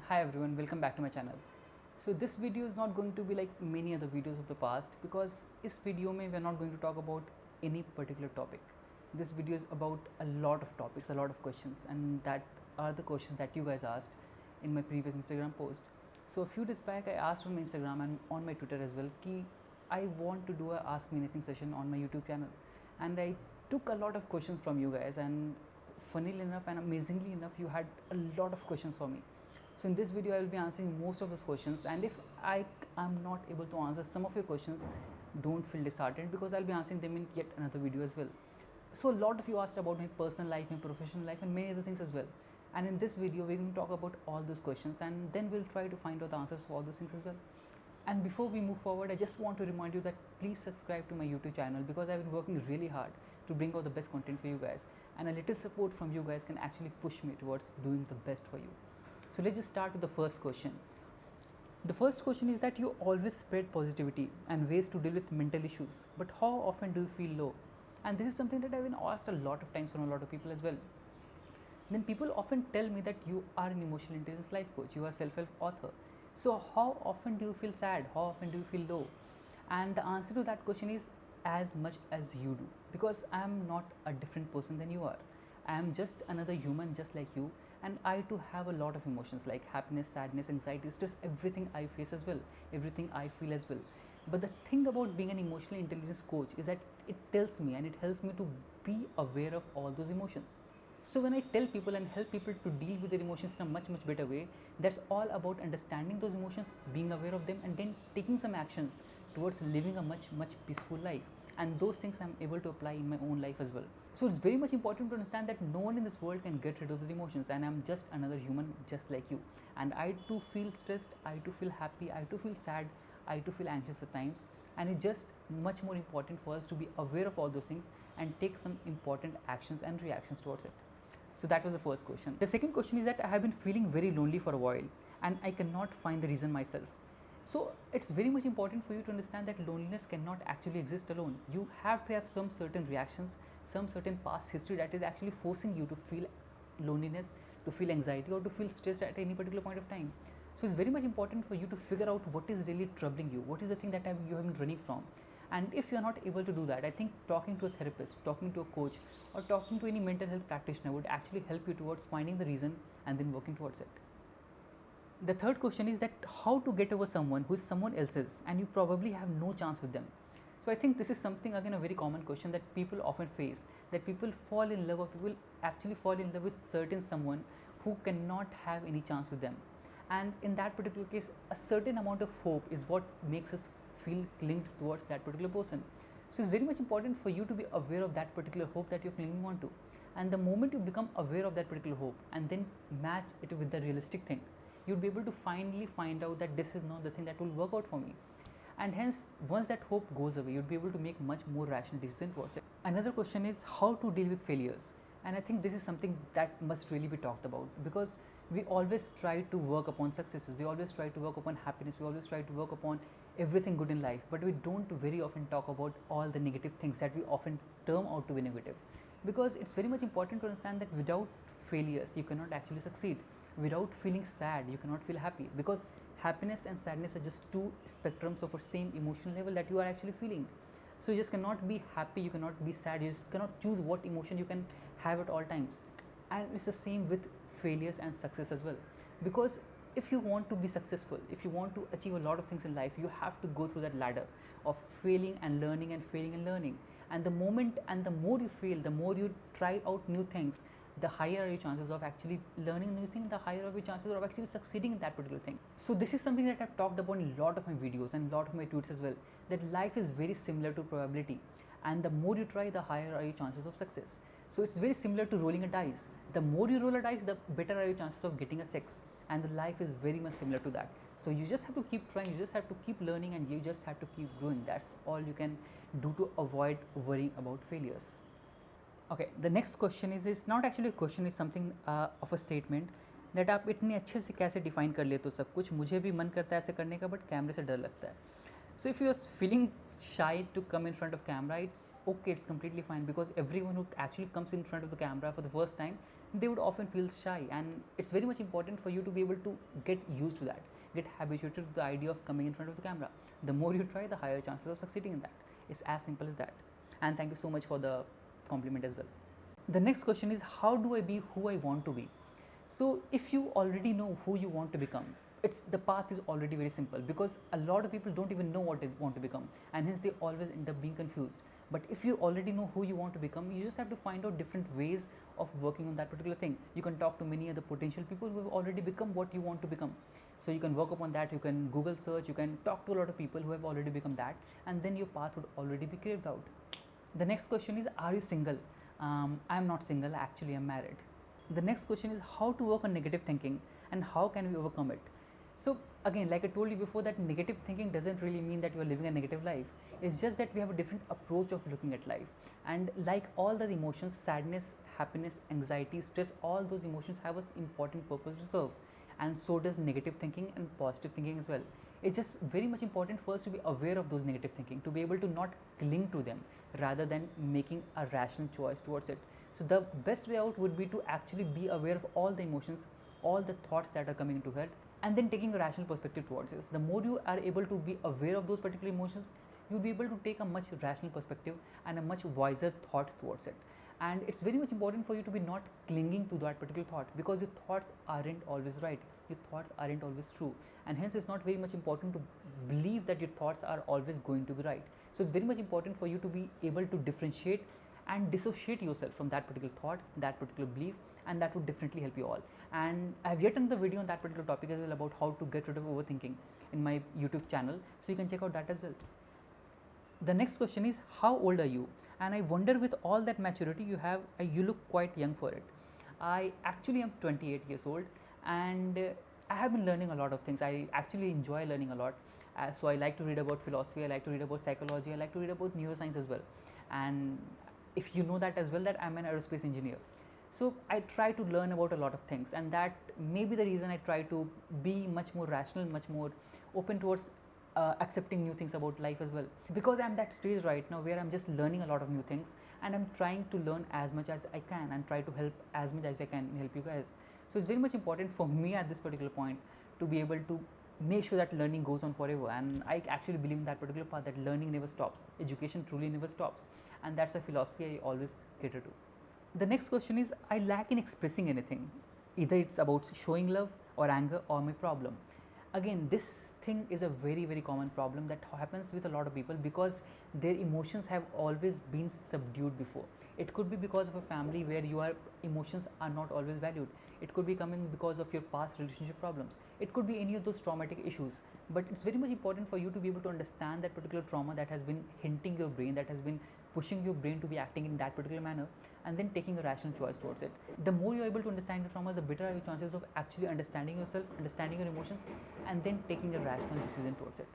Hi everyone, welcome back to my channel. So this video is not going to be like many other videos of the past because इस video में we are not going to talk about any particular topic. This video is about a lot of topics, a lot of questions, and that are the questions that you guys asked in my previous Instagram post. So a few days back I asked on my Instagram and on my Twitter as well कि I want to do a Ask Me Anything session on my YouTube channel, and I took a lot of questions from you guys, and funnily enough and amazingly enough you had a lot of questions for me. So in this video I will be answering most of those questions, and if I am not able to answer some of your questions, don't feel disheartened because I'll be answering them in yet another video as well. So a lot of you asked about my personal life, my professional life, and many other things as well. And in this video we're going to talk about all those questions, and then we'll try to find out the answers for all those things as well. And before we move forward, I just want to remind you that please subscribe to my YouTube channel because I've been working really hard to bring out the best content for you guys, and a little support from you guys can actually push me towards doing the best for you. So let's just start with the first question. The first question is that you always spread positivity and ways to deal with mental issues, but how often do you feel low? And this is something that I've been asked a lot of times from a lot of people as well. Then people often tell me that you are an emotional intelligence life coach, you are a self-help author. So how often do you feel sad? How often do you feel low? And the answer to that question is as much as you do, because I am not a different person than you are. I am just another human just like you, and I too have a lot of emotions like happiness, sadness, anxiety, stress, everything I face as well, everything I feel as well. But the thing about being an emotional intelligence coach is that it tells me and it helps me to be aware of all those emotions. So when I tell people and help people to deal with their emotions in a much better way, that's all about understanding those emotions, being aware of them, and then taking some actions towards living a much peaceful life. And those things I'm able to apply in my own life as well. So it's very much important to understand that no one in this world can get rid of the emotions, and I'm just another human just like you. And I too feel stressed, I too feel happy, I too feel sad, I too feel anxious at times, and it's just much more important for us to be aware of all those things and take some important actions and reactions towards it. So that was the first question. The second question is that I have been feeling very lonely for a while and I cannot find the reason myself. So it's very much important for you to understand that loneliness cannot actually exist alone. You have to have some certain reactions, some certain past history that is actually forcing you to feel loneliness, to feel anxiety, or to feel stressed at any particular point of time. So it's very much important for you to figure out what is really troubling you, what is the thing that you have been running from. And if you are not able to do that, I think talking to a therapist, talking to a coach, or talking to any mental health practitioner would actually help you towards finding the reason and then working towards it. The third question is that how to get over someone who is someone else's and you probably have no chance with them. So I think this is something, again, a very common question that people often face, that people fall in love, or people actually fall in love with certain someone who cannot have any chance with them. And in that particular case, a certain amount of hope is what makes us feel linked towards that particular person. So it's very much important for you to be aware of that particular hope that you're clinging on to. And the moment you become aware of that particular hope and then match it with the realistic thing, you'll be able to finally find out that this is not the thing that will work out for me. And hence, once that hope goes away, you'll be able to make much more rational decisions towards it. Another question is how to deal with failures. And I think this is something that must really be talked about, because we always try to work upon successes, we always try to work upon happiness, we always try to work upon everything good in life, but we don't very often talk about all the negative things that we often term out to be negative. Because it's very much important to understand that without failures you cannot actually succeed. Without feeling sad you cannot feel happy, because happiness and sadness are just two spectrums of the same emotional level that you are actually feeling. So you just cannot be happy, you cannot be sad, you just cannot choose what emotion you can have at all times. And it's the same with failures and success as well, because if you want to be successful, if you want to achieve a lot of things in life, you have to go through that ladder of failing and learning and failing and learning. And the moment and the more you fail, the more you try out new things, the higher are your chances of actually learning new thing, the higher are your chances of actually succeeding in that particular thing. So this is something that I've talked about in a lot of my videos and a lot of my tweets as well, that life is very similar to probability, and the more you try, the higher are your chances of success. So it's very similar to rolling a dice. The more you roll a dice, the better are your chances of getting a 6, and the life is very much similar to that. So you just have to keep trying, you just have to keep learning, and you just have to keep growing. That's all you can do to avoid worrying about failures. Okay, the next question is not actually a question, is something of a statement that आप इतने अच्छे से कैसे define कर लेते हो सब कुछ, मुझे भी मन करता है ऐसे करने का बट कैमरे से डर लगता है. So if you are feeling shy to come in front of camera, it's okay, it's completely fine, because everyone who actually comes in front of the camera for the first time, they would often feel shy, and it's very much important for you to be able to get used to that, get habituated to the idea of coming in front of the camera. The more you try, the higher chances of succeeding in that. It's as simple as that. And thank you so much for the compliment as well. The next question is, how do I be who I want to be? So if you already know who you want to become, it's the path is already very simple, because a lot of people don't even know what they want to become, and hence they always end up being confused. But if you already know who you want to become, you just have to find out different ways of working on that particular thing. You can talk to many other potential people who have already become what you want to become. So you can work upon that, you can Google search, you can talk to a lot of people who have already become that, and then your path would already be carved out. The next question is, are you single? I am not single, actually I'm married. The next question is, how to work on negative thinking and how can we overcome it? So again, like I told you before, that negative thinking doesn't really mean that you are living a negative life. It's just that we have a different approach of looking at life. And like all the emotions, sadness, happiness, anxiety, stress, all those emotions have an important purpose to serve. And so does negative thinking and positive thinking as well. It's just very much important for us to be aware of those negative thinking, to be able to not cling to them rather than making a rational choice towards it. So the best way out would be to actually be aware of all the emotions, all the thoughts that are coming into head, and then taking a rational perspective towards it. The more you are able to be aware of those particular emotions, you'll be able to take a much rational perspective and a much wiser thought towards it. And it's very much important for you to be not clinging to that particular thought, because your thoughts aren't always right, your thoughts aren't always true, and hence it's not very much important to believe that your thoughts are always going to be right. So it's very much important for you to be able to differentiate and dissociate yourself from that particular thought, that particular belief, and that would definitely help you all. And I have yet another video on that particular topic as well, about how to get rid of overthinking, in my YouTube channel, so you can check out that as well. The next question is, how old are you? And I wonder, with all that maturity you have, you look quite young for it. I actually am 28 years old, and I have been learning a lot of things. I actually enjoy learning a lot. So I like to read about philosophy, I like to read about psychology, I like to read about neuroscience as well. And if you know that as well, that I'm an aerospace engineer. So I try to learn about a lot of things, and that may be the reason I try to be much more rational, much more open towards accepting new things about life as well, because I'm that stage right now where I'm just learning a lot of new things, and I'm trying to learn as much as I can and try to help as much as I can help you guys. So it's very much important for me at this particular point to be able to make sure that learning goes on forever, and I actually believe in that particular path, that learning never stops, education truly never stops, and that's a philosophy I always cater to. The next question is, I lack in expressing anything, either it's about showing love or anger or my problem. Again, this thing is a very common problem that happens with a lot of people, because their emotions have always been subdued before. It could be because of a family where your emotions are not always valued. It could be coming because of your past relationship problems. It could be any of those traumatic issues. But it's very much important for you to be able to understand that particular trauma that has been hinting your brain, that has been pushing your brain to be acting in that particular manner, and then taking a rational choice towards it. The more you're able to understand your trauma, the better are your chances of actually understanding yourself, understanding your emotions, and then taking a rational decision towards it.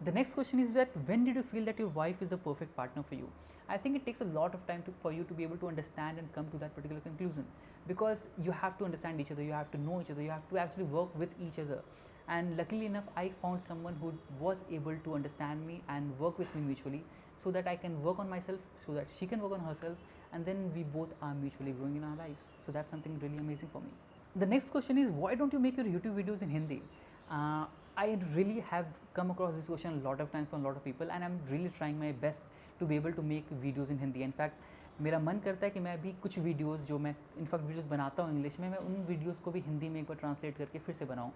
The next question is that, when did you feel that your wife is the perfect partner for you? I think it takes a lot of time for you to be able to understand and come to that particular conclusion, because you have to understand each other, you have to know each other, you have to actually work with each other. And luckily enough, I found someone who was able to understand me and work with me mutually, so that I can work on myself, so that she can work on herself, and then we both are mutually growing in our lives. So that's something really amazing for me. The next question is, why don't you make your YouTube videos in Hindi? I really have come across this question a lot of times from a lot of people, and I'm really trying my best to be able to make videos in Hindi. In fact, मेरा मन करता है कि मैं अभी कुछ videos जो मैं इनफैक्ट वीडियोस बनाता हूँ इंग्लिश में, मैं उन वीडियोस को भी हिंदी में एक बार ट्रांसलेट करके फिर से बनाऊँ.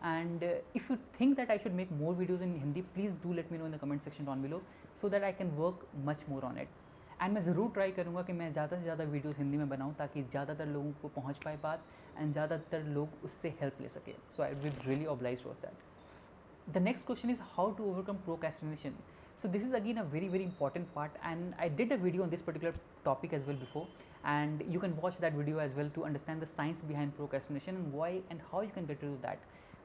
And if you think that I should make more videos in Hindi, please do let me know in the comment section down below, so that I can work much more on it. And मैं ज़रूर try करूँगा कि मैं ज़्यादा से ज़्यादा videos Hindi में बनाऊँ, ताकि ज़्यादातर लोगों को पहुँच पाए बात, एंड ज़्यादातर लोग उससे हेल्प ले सके. So I will really oblige towards that. The next question is, how to overcome procrastination. So this is again a very important part, and I did a video on this particular topic as well before, and you can watch that video as well to understand the science behind procrastination and why and how you can get rid of that.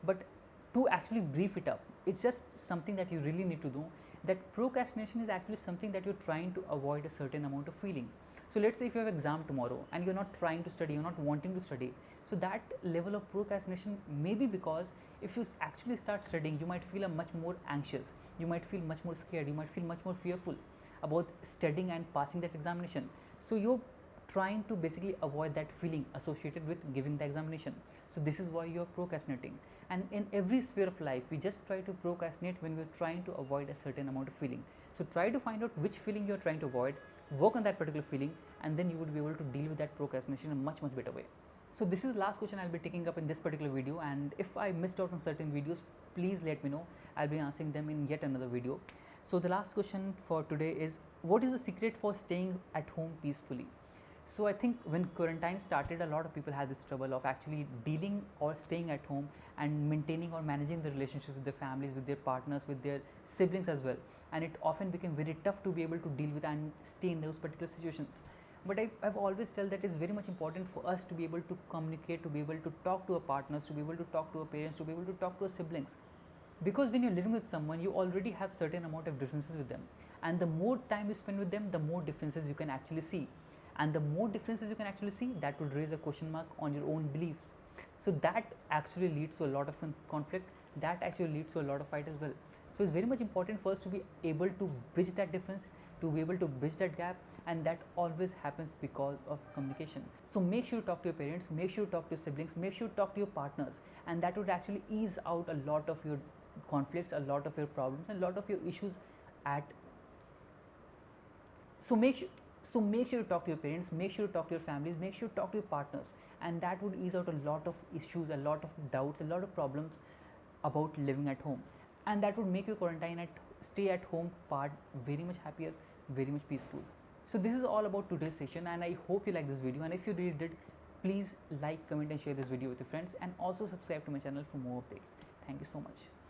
But to actually brief it up, it's just something that you really need to do, that procrastination is actually something that you're trying to avoid a certain amount of feeling. So let's say if you have exam tomorrow and you're not trying to study, you're not wanting to study, so that level of procrastination may be because if you actually start studying, you might feel much more anxious, you might feel much more scared, you might feel much more fearful about studying and passing that examination. So your trying to basically avoid that feeling associated with giving the examination. So this is why you are procrastinating. And in every sphere of life, we just try to procrastinate when we're trying to avoid a certain amount of feeling. So try to find out which feeling you're trying to avoid, work on that particular feeling, and then you would be able to deal with that procrastination in a much better way. So this is the last question I'll be taking up in this particular video, and if I missed out on certain videos, please let me know. I'll be answering them in yet another video. So the last question for today is, what is the secret for staying at home peacefully? So I think when quarantine started, a lot of people had this trouble of actually dealing or staying at home and maintaining or managing the relationships with their families, with their partners, with their siblings as well. And it often became very tough to be able to deal with and stay in those particular situations. But I've always felt that it's very much important for us to be able to communicate, to be able to talk to our partners, to be able to talk to our parents, to be able to talk to our siblings. Because when you're living with someone, you already have certain amount of differences with them, and the more time you spend with them, the more differences you can actually see, and the more differences you can actually see, that would raise a question mark on your own beliefs. So that actually leads to a lot of conflict, that actually leads to a lot of fight as well. So it's very much important for us to be able to bridge that difference, to be able to bridge that gap, and that always happens because of communication. So make sure you talk to your parents, make sure you talk to your siblings, make sure you talk to your partners, and that would actually ease out a lot of your conflicts, a lot of your problems, and a lot of your issues at. So make sure you talk to your parents, make sure you talk to your families, make sure you talk to your partners, and that would ease out a lot of issues, a lot of doubts, a lot of problems about living at home, and that would make your stay at home part very much happier, very much peaceful. So this is all about today's session, and I hope you like this video, and if you really did, please like, comment and share this video with your friends, and also subscribe to my channel for more updates. Thank you so much.